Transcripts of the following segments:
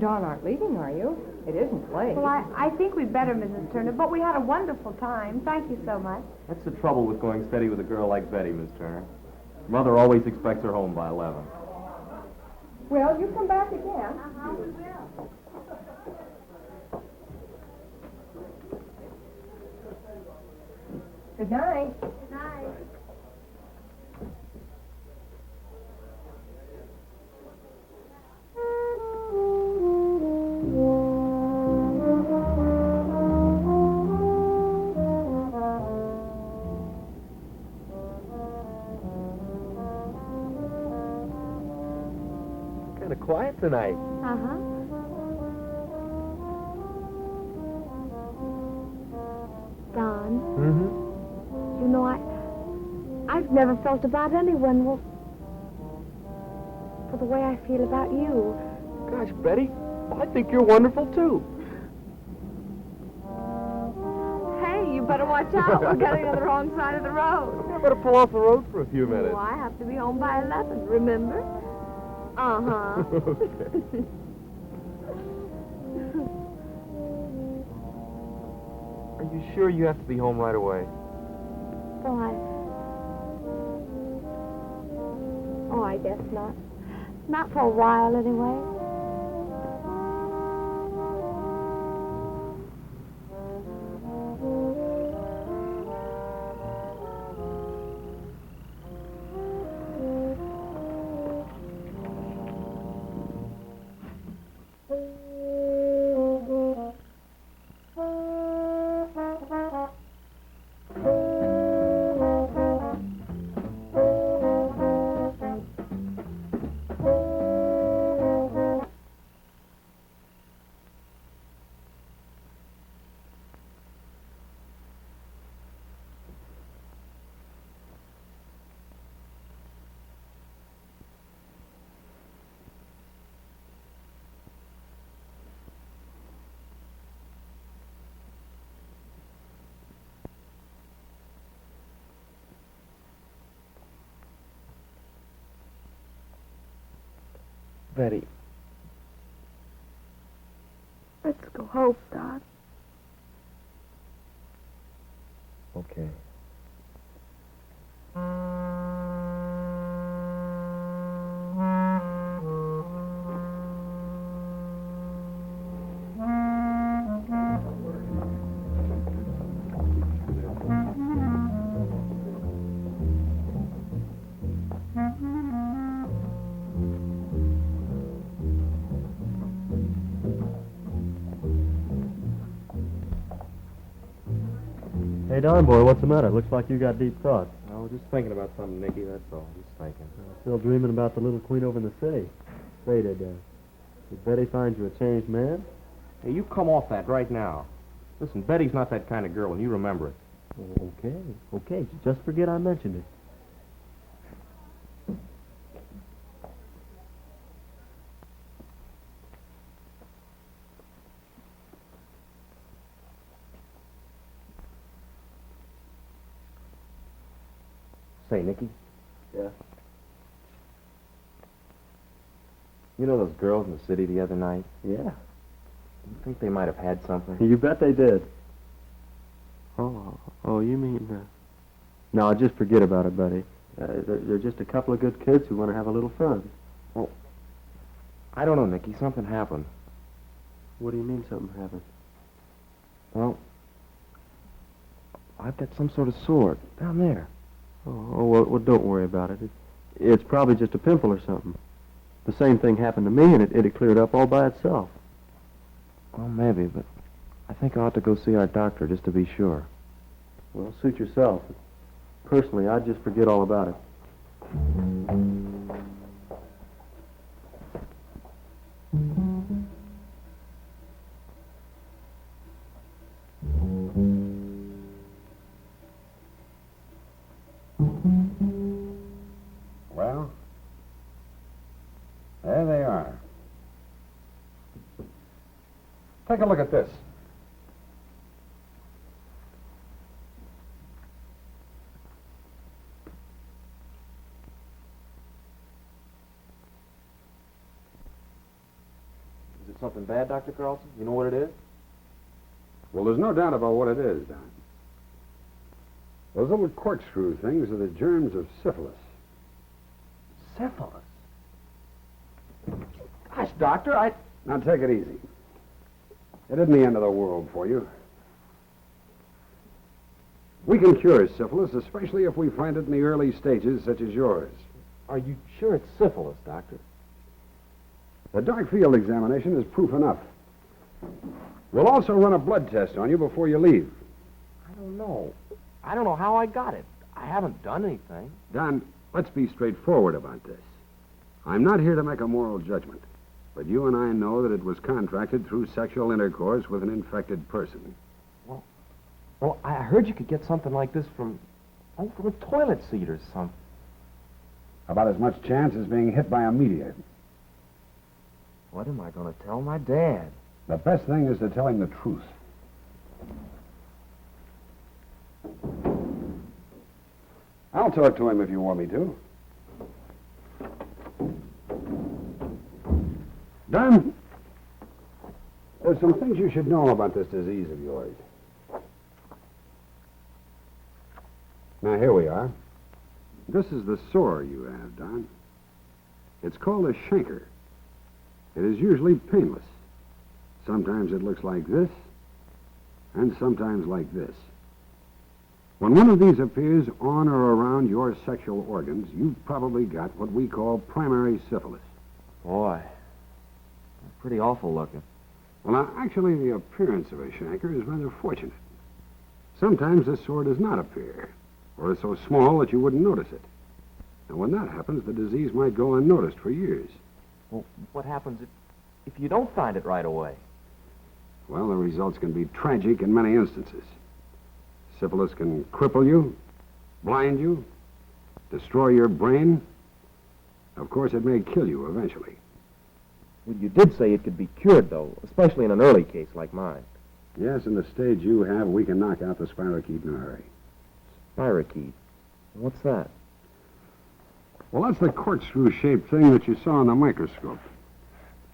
Dawn aren't leaving, are you? It isn't late. Well, I think we'd better, Mrs. Turner, but we had a wonderful time. Thank you so much. That's the trouble with going steady with a girl like Betty, Miss Turner. Mother always expects her home by 11. Well, you come back again. We will. Good night. Good night. Quiet tonight. Uh-huh. Don. Mm-hmm. You know, I've never felt about anyone for the way I feel about you. Gosh, Betty, I think you're wonderful, too. Hey, you better watch out. We're getting on the wrong side of the road. I better pull off the road for a few minutes. Oh, I have to be home by 11, remember? Uh-huh. Okay. Are you sure you have to be home right away? Oh, I guess not. Not for a while, anyway. Betty. Let's go home, Don. Okay. Hey, Don boy, what's the matter? Looks like you got deep thoughts. I was just thinking about something, Nikki, that's all. Just thinking. Still dreaming about the little queen over in the city. Say, did Betty find you a changed man? Hey, you come off that right now. Listen, Betty's not that kind of girl, and you remember it. Oh, okay. Just forget I mentioned it. Say, Nikki. Yeah? You know those girls in the city the other night? Yeah. You think they might have had something? You bet they did. Oh, you mean... No, just forget about it, buddy. They're just a couple of good kids who want to have a little fun. Well, I don't know, Nikki. Something happened. What do you mean something happened? Well, I've got some sort of sore down there. Well, don't worry about it. It's probably just a pimple or something. The same thing happened to me, and it cleared up all by itself. Well, maybe, but I think I ought to go see our doctor just to be sure. Well, suit yourself. Personally, I'd just forget all about it. Well, there they are. Take a look at this. Is it something bad, Dr. Carlson? You know what it is? Well, there's no doubt about what it is, Don. Those little corkscrew things are the germs of syphilis. Syphilis? Gosh, Doctor, Now, take it easy. It isn't the end of the world for you. We can cure syphilis, especially if we find it in the early stages, such as yours. Are you sure it's syphilis, Doctor? The dark field examination is proof enough. We'll also run a blood test on you before you leave. I don't know. I don't know how I got it. I haven't done anything. Don, let's be straightforward about this. I'm not here to make a moral judgment, but you and I know that it was contracted through sexual intercourse with an infected person. Well, I heard you could get something like this from a toilet seat or something. About as much chance as being hit by a meteor. What am I going to tell my dad? The best thing is to tell him the truth. I'll talk to him if you want me to. Don, there's some things you should know about this disease of yours. Now, here we are. This is the sore you have, Don. It's called a chancre. It is usually painless. Sometimes it looks like this, and sometimes like this. When one of these appears on or around your sexual organs, you've probably got what we call primary syphilis. Boy, pretty awful looking. Well, now, actually, the appearance of a chancre is rather fortunate. Sometimes the sore does not appear, or is so small that you wouldn't notice it. And when that happens, the disease might go unnoticed for years. Well, what happens if you don't find it right away? Well, the results can be tragic in many instances. Syphilis can cripple you, blind you, destroy your brain. Of course, it may kill you eventually. Well, you did say it could be cured, though, especially in an early case like mine. Yes, in the stage you have, we can knock out the spirochete in a hurry. Spirochete? What's that? Well, that's the corkscrew-shaped thing that you saw in the microscope.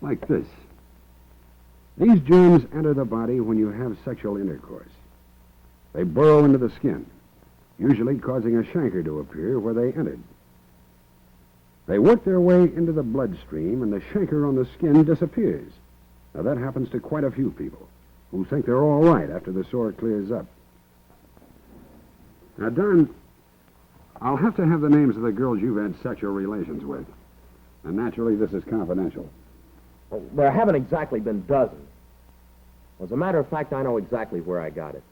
Like this. These germs enter the body when you have sexual intercourse. They burrow into the skin, usually causing a chancre to appear where they entered. They work their way into the bloodstream, and the chancre on the skin disappears. Now, that happens to quite a few people who think they're all right after the sore clears up. Now, Don, I'll have to have the names of the girls you've had sexual relations with. And naturally, this is confidential. Well, there haven't exactly been dozens. As a matter of fact, I know exactly where I got it.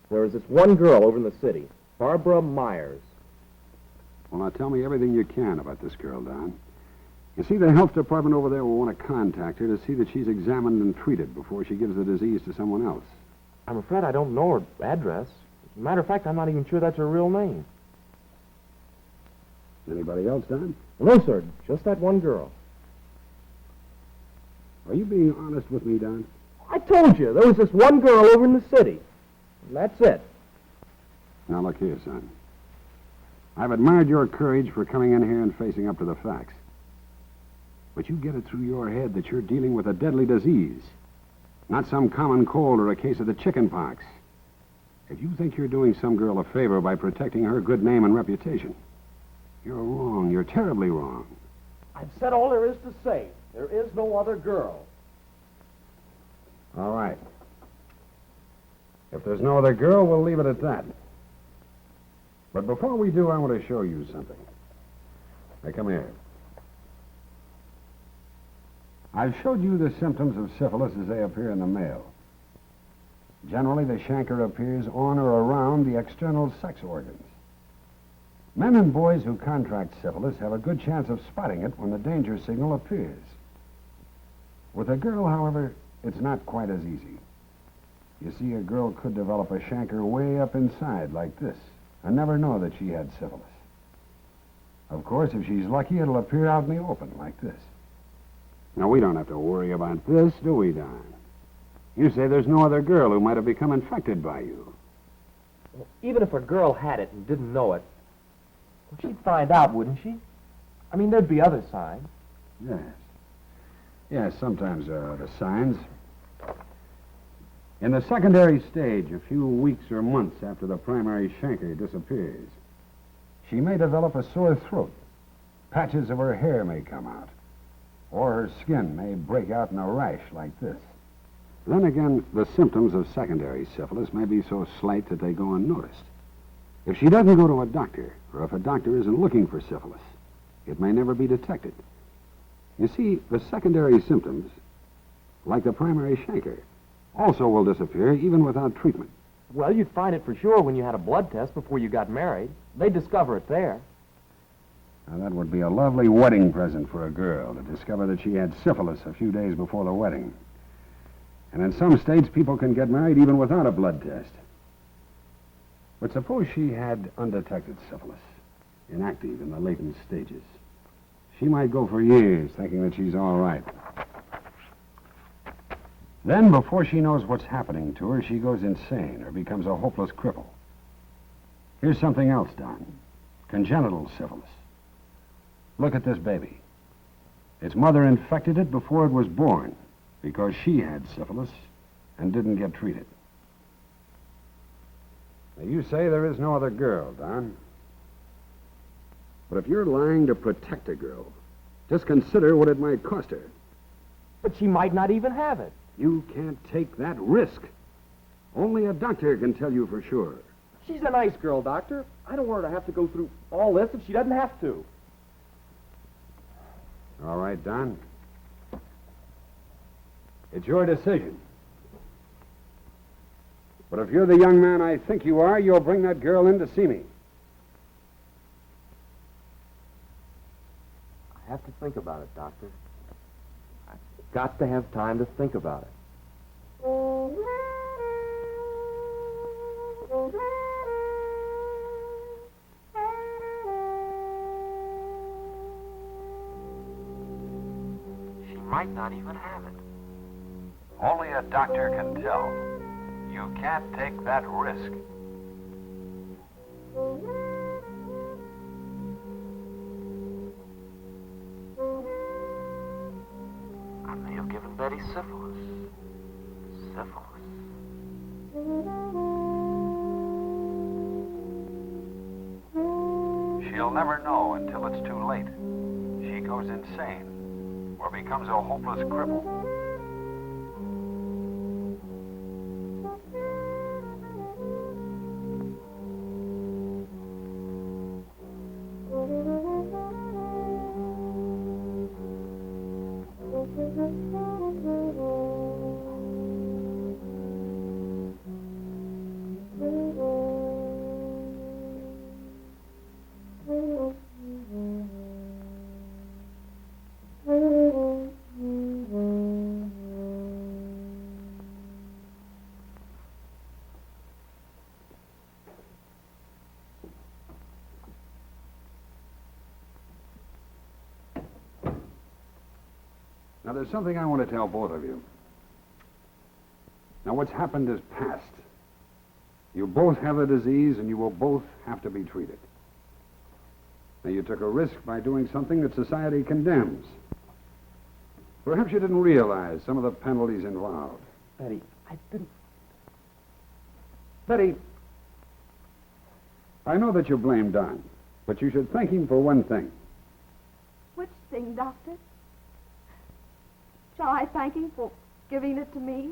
There was this one girl over in the city, Barbara Myers. Well, now tell me everything you can about this girl, Don. You see, the health department over there will want to contact her to see that she's examined and treated before she gives the disease to someone else. I'm afraid I don't know her address. As a matter of fact, I'm not even sure that's her real name. Anybody else, Don? No, sir, just that one girl. Are you being honest with me, Don? I told you, there was this one girl over in the city. And that's it. Now, look here, son. I've admired your courage for coming in here and facing up to the facts. But you get it through your head that you're dealing with a deadly disease, not some common cold or a case of the chicken pox. If you think you're doing some girl a favor by protecting her good name and reputation, you're wrong. You're terribly wrong. I've said all there is to say. There is no other girl. All right. If there's no other girl, we'll leave it at that. But before we do, I want to show you something. Now, come here. I've showed you the symptoms of syphilis as they appear in the male. Generally, the chancre appears on or around the external sex organs. Men and boys who contract syphilis have a good chance of spotting it when the danger signal appears. With a girl, however, it's not quite as easy. You see, a girl could develop a chancre way up inside, like this, and never know that she had syphilis. Of course, if she's lucky, it'll appear out in the open, like this. Now, we don't have to worry about this, do we, Don? You say there's no other girl who might have become infected by you. Well, even if a girl had it and didn't know it, well, she'd find out, wouldn't she? I mean, there'd be other signs. Yes. Yes, sometimes there are other signs. In the secondary stage, a few weeks or months after the primary chancre disappears, she may develop a sore throat. Patches of her hair may come out. Or her skin may break out in a rash like this. Then again, the symptoms of secondary syphilis may be so slight that they go unnoticed. If she doesn't go to a doctor, or if a doctor isn't looking for syphilis, it may never be detected. You see, the secondary symptoms, like the primary chancre, also will disappear even without treatment. Well, you'd find it for sure when you had a blood test before you got married. They'd discover it there. Now, that would be a lovely wedding present for a girl, to discover that she had syphilis a few days before the wedding. And in some states, people can get married even without a blood test. But suppose she had undetected syphilis, inactive in the latent stages. She might go for years thinking that she's all right. Then, before she knows what's happening to her, she goes insane or becomes a hopeless cripple. Here's something else, Don. Congenital syphilis. Look at this baby. Its mother infected it before it was born because she had syphilis and didn't get treated. Now, you say there is no other girl, Don. But if you're lying to protect a girl, just consider what it might cost her. But she might not even have it. You can't take that risk. Only a doctor can tell you for sure. She's a nice girl, Doctor. I don't want her to have to go through all this if she doesn't have to. All right, Don. It's your decision. But if you're the young man I think you are, you'll bring that girl in to see me. I have to think about it, Doctor. I've got to have time to think about it. She might not even have it. Only a doctor can tell. You can't take that risk. I may have given Betty syphilis. Syphilis. She'll never know until it's too late. She goes insane or becomes a hopeless cripple. Now, there's something I want to tell both of you. Now, what's happened is past. You both have the disease, and you will both have to be treated. Now, you took a risk by doing something that society condemns. Perhaps you didn't realize some of the penalties involved. Betty, I didn't... Betty, I know that you blame Don, but you should thank him for one thing. Which thing, Doctor? Shall I thank him for giving it to me?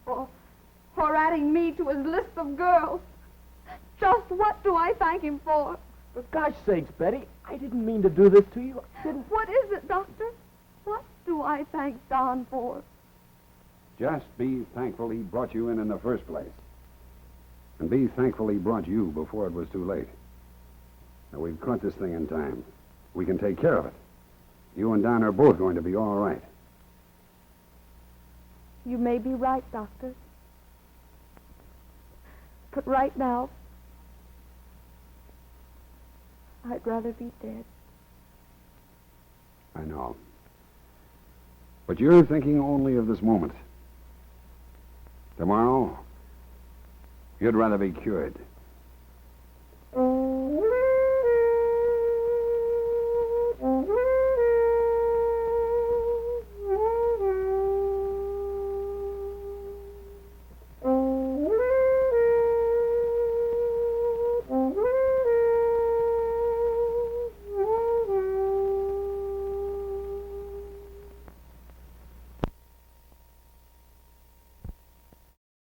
For adding me to his list of girls? Just what do I thank him for? For gosh sakes, Betty, I didn't mean to do this to you. I didn't... What is it, Doctor? What do I thank Don for? Just be thankful he brought you in the first place. And be thankful he brought you before it was too late. Now, we've caught this thing in time. We can take care of it. You and Don are both going to be all right. You may be right, Doctor. But right now, I'd rather be dead. I know. But you're thinking only of this moment. Tomorrow, you'd rather be cured.